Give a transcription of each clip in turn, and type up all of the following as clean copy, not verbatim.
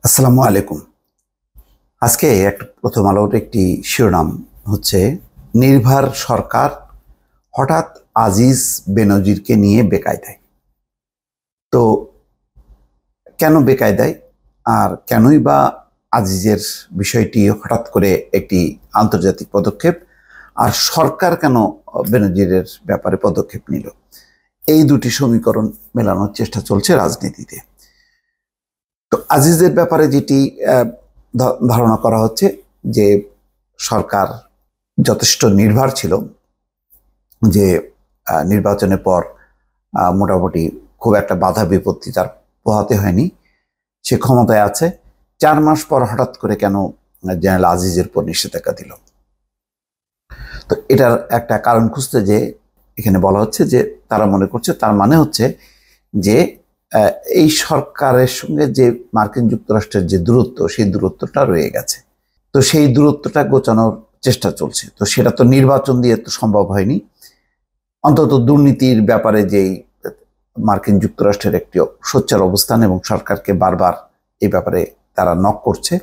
আসসালামু আলাইকুম। আজকে একটা প্রথম আলোর একটি শিরোনাম হচ্ছে নির্ভর সরকার হঠাৎ আজিজ বেনজিরকে নিয়ে বেকায়দায়। তো কেন বেকায়দায় আর কেনই বা আজিজের বিষয়টি হঠাৎ করে একটি আন্তর্জাতিক পদক্ষেপ, আর সরকার কেন বেনজিরের ব্যাপারে পদক্ষেপ নিল, এই দুটি সমীকরণ মেলানোর চেষ্টা চলছে রাজনীতিতে। তো আজিজের ব্যাপারে যেটি ধারণা করা হচ্ছে যে সরকার যথেষ্ট নির্ভর ছিল, যে নির্বাচনের পর মোটামুটি খুব একটা বাধা বিপত্তি তার পোহাতে হয়নি, সে ক্ষমতায় আছে। 4 মাস পর হঠাৎ করে কেন জেনারেল আজিজের উপর নিষেধাজ্ঞা দিল? তো এটার একটা কারণ খুঁজতে যে এখানে বলা হচ্ছে যে তারা মনে করছে, তার মানে হচ্ছে যে এই সরকারের সঙ্গে যে মার্কিন যুক্তরাষ্ট্রের যে দূরত্ব, সেই দূরত্বটা রয়ে গেছে। তো সেই দূরত্বটা গোছানোর চেষ্টা চলছে। তো সেটা তো নির্বাচন দিয়ে তো সম্ভব হয়নি। অন্তত দুর্নীতির ব্যাপারে যেই মার্কিন যুক্তরাষ্ট্রের একটি সোচ্চার অবস্থান এবং সরকারকে বারবার এই ব্যাপারে তারা নক করছে,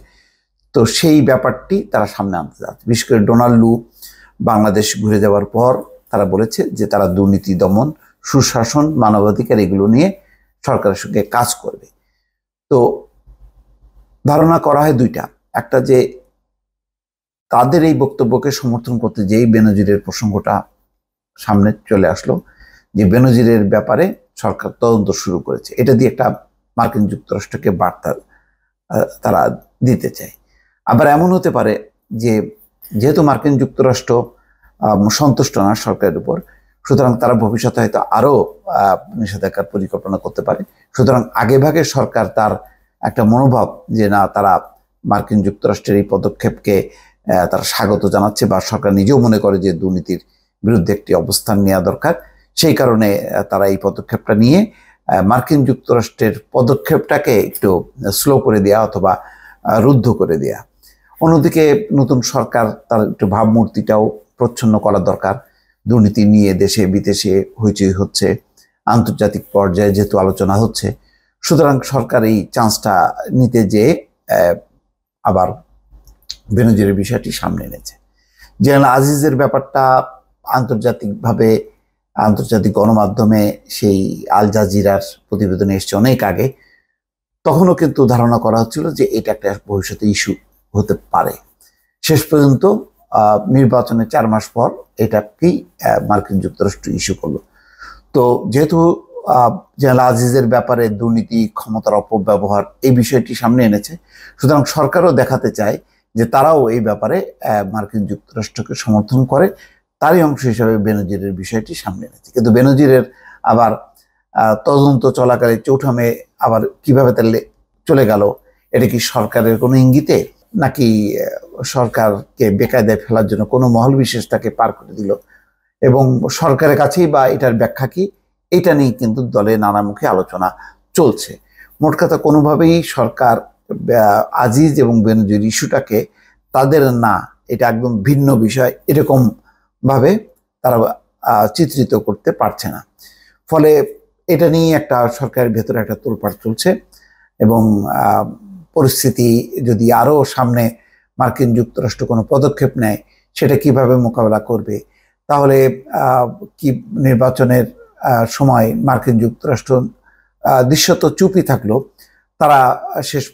তো সেই ব্যাপারটি তারা সামনে আনতে যাচ্ছে। বিশেষ করে ডোনাল্ড লু বাংলাদেশ ঘুরে যাওয়ার পর তারা বলেছে যে তারা দুর্নীতি দমন, সুশাসন, মানবাধিকার এগুলো নিয়ে সরকারের সঙ্গে কাজ করবে। তো ধারণা করা হয় দুইটা, একটা যে তাদের এই বক্তব্যকে সমর্থন করতে যেই বেনজিরের প্রসঙ্গটা সামনে চলে আসলো, যে বেনজিরের ব্যাপারে সরকার তদন্ত শুরু করেছে, এটা দিয়ে একটা মার্কিন যুক্তরাষ্ট্রকে বার্তা তারা দিতে চায়। আবার এমন হতে পারে যে যেহেতু মার্কিন যুক্তরাষ্ট্র সন্তুষ্ট না সরকারের উপর, সুতরাং তারা ভবিষ্যতে হয়তো আরো নিষেধাজ্ঞার পরিকল্পনা করতে পারে। সুতরাং আগেভাগে সরকার তার একটা মনোভাব যে না, তারা মার্কিন যুক্তরাষ্ট্রের এই পদক্ষেপকে তারা স্বাগত জানাচ্ছে, বা সরকার নিজেও মনে করে যে দুর্নীতির বিরুদ্ধে একটি অবস্থান নেওয়া দরকার, সেই কারণে তারা এই পদক্ষেপটা নিয়ে মার্কিন যুক্তরাষ্ট্রের পদক্ষেপটাকে একটু স্লো করে দেয়া অথবা রুদ্ধ করে দেয়া। অন্যদিকে নতুন সরকার তার একটু ভাবমূর্তিটাও প্রচ্ছন্ন করা দরকার। দুর্নীতি নিয়ে দেশে বিদেশে হইচই হচ্ছে, আন্তর্জাতিক পর্যায়ে যেহেতু আলোচনা হচ্ছে, সুতরাং সরকার এই চান্সটা নিতে যেয়ে আবার বেনজিরের বিষয়টি সামনে এনেছে। জেনারেল আজিজের ব্যাপারটা আন্তর্জাতিকভাবে, আন্তর্জাতিক গণমাধ্যমে সেই আল জাজিরার প্রতিবেদনে এসছে অনেক আগে। তখনও কিন্তু ধারণা করা হচ্ছিল যে এটা একটা ভবিষ্যতে ইস্যু হতে পারে। শেষ পর্যন্ত নির্বাচনের 4 মাস পর এটাকেই মার্কিন যুক্তরাষ্ট্র ইস্যু করলো। তো যেহেতু জেনারেল আজিজের ব্যাপারে দুর্নীতি, ক্ষমতার অপব্যবহার এই বিষয়টি সামনে এনেছে, সুতরাং সরকারও দেখাতে চায় যে তারাও এই ব্যাপারে মার্কিন যুক্তরাষ্ট্রকে সমর্থন করে। তারই অংশ হিসাবে বেনজিরের বিষয়টি সামনে এনেছে। কিন্তু বেনজিরের আবার তদন্ত চলাকালে 4 মে আবার কিভাবে তাহলে চলে গেল, এটা কি সরকারের কোনো ইঙ্গিতে, নাকি সরকারকে বেকায়দায় ফেলার জন্য কোনো মহল বিশেষ তাকে পার করে দিল, এবং সরকারের কাছেই বা এটার ব্যাখ্যা কি, এটা নিয়ে কিন্তু দলে নানামুখী আলোচনা চলছে। মোট কথা কোনোভাবেই সরকার আজিজ এবং বেনজির ইস্যুটাকে তাদের না, এটা একদম ভিন্ন বিষয়, এরকম ভাবে তারা চিত্রিত করতে পারছে না। ফলে এটা নিয়ে একটা সরকারের ভেতরে একটা তোলপাড় চলছে, এবং পরিস্থিতি যদি আরো সামনে মার্কিন যুক্তরাষ্ট্র কোনো পদক্ষেপ নেয়, সেটা কিভাবে মোকাবেলা করবে, তাহলে কি নির্বাচনের সময় মার্কিন যুক্তরাষ্ট্র দৃশ্যত চুপই থাকলো, তারা শেষ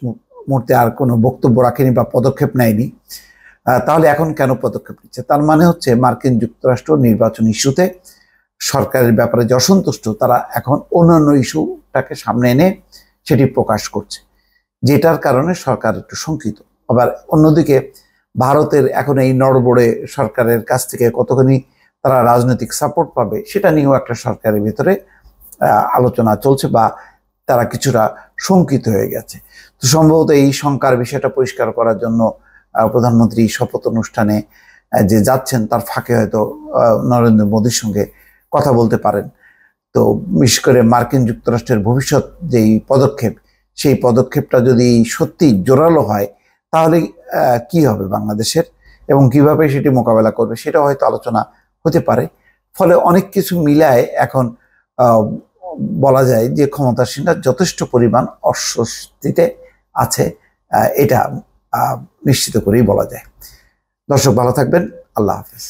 মুহূর্তে আর কোনো বক্তব্য রাখেনি বা পদক্ষেপ নেয়নি, তাহলে এখন কেন পদক্ষেপ নিচ্ছে? তার মানে হচ্ছে মার্কিন যুক্তরাষ্ট্র নির্বাচন ইস্যুতে সরকারের ব্যাপারে যে অসন্তুষ্ট, তারা এখন অন্যান্য ইস্যুটাকে সামনে এনে সেটি প্রকাশ করছে, যেটার কারণে সরকার একটু শঙ্কিত। আবার অন্যদিকে ভারতের এখন এই নড়বড়ে সরকারের কাছ থেকে কতখানি তারা রাজনৈতিক সাপোর্ট পাবে, সেটা নিয়েও একটা সরকারের ভিতরে আলোচনা চলছে, বা তারা কিছুটা শঙ্কিত হয়ে গেছে। তো সম্ভবত এই শঙ্কার বিষয়টা পরিষ্কার করার জন্য প্রধানমন্ত্রী শপথ অনুষ্ঠানে যে যাচ্ছেন, তার ফাঁকে হয়তো নরেন্দ্র মোদীর সঙ্গে কথা বলতে পারেন। তো বিশেষ করে মার্কিন যুক্তরাষ্ট্রের ভবিষ্যৎ যেই পদক্ষেপ, সেই পদক্ষেপটা যদি সত্যি জোরালো হয়, তাহলে কি হবে বাংলাদেশের, এবং কিভাবে সেটি মোকাবেলা করবে, সেটা হয়তো আলোচনা হতে পারে। ফলে অনেক কিছু মিলায় এখন বলা যায় যে ক্ষমতাসীনরা যথেষ্ট পরিমাণ অস্বস্তিতে আছে, এটা নিশ্চিত করেই বলা যায়। দর্শক ভালো থাকবেন, আল্লাহ হাফেজ।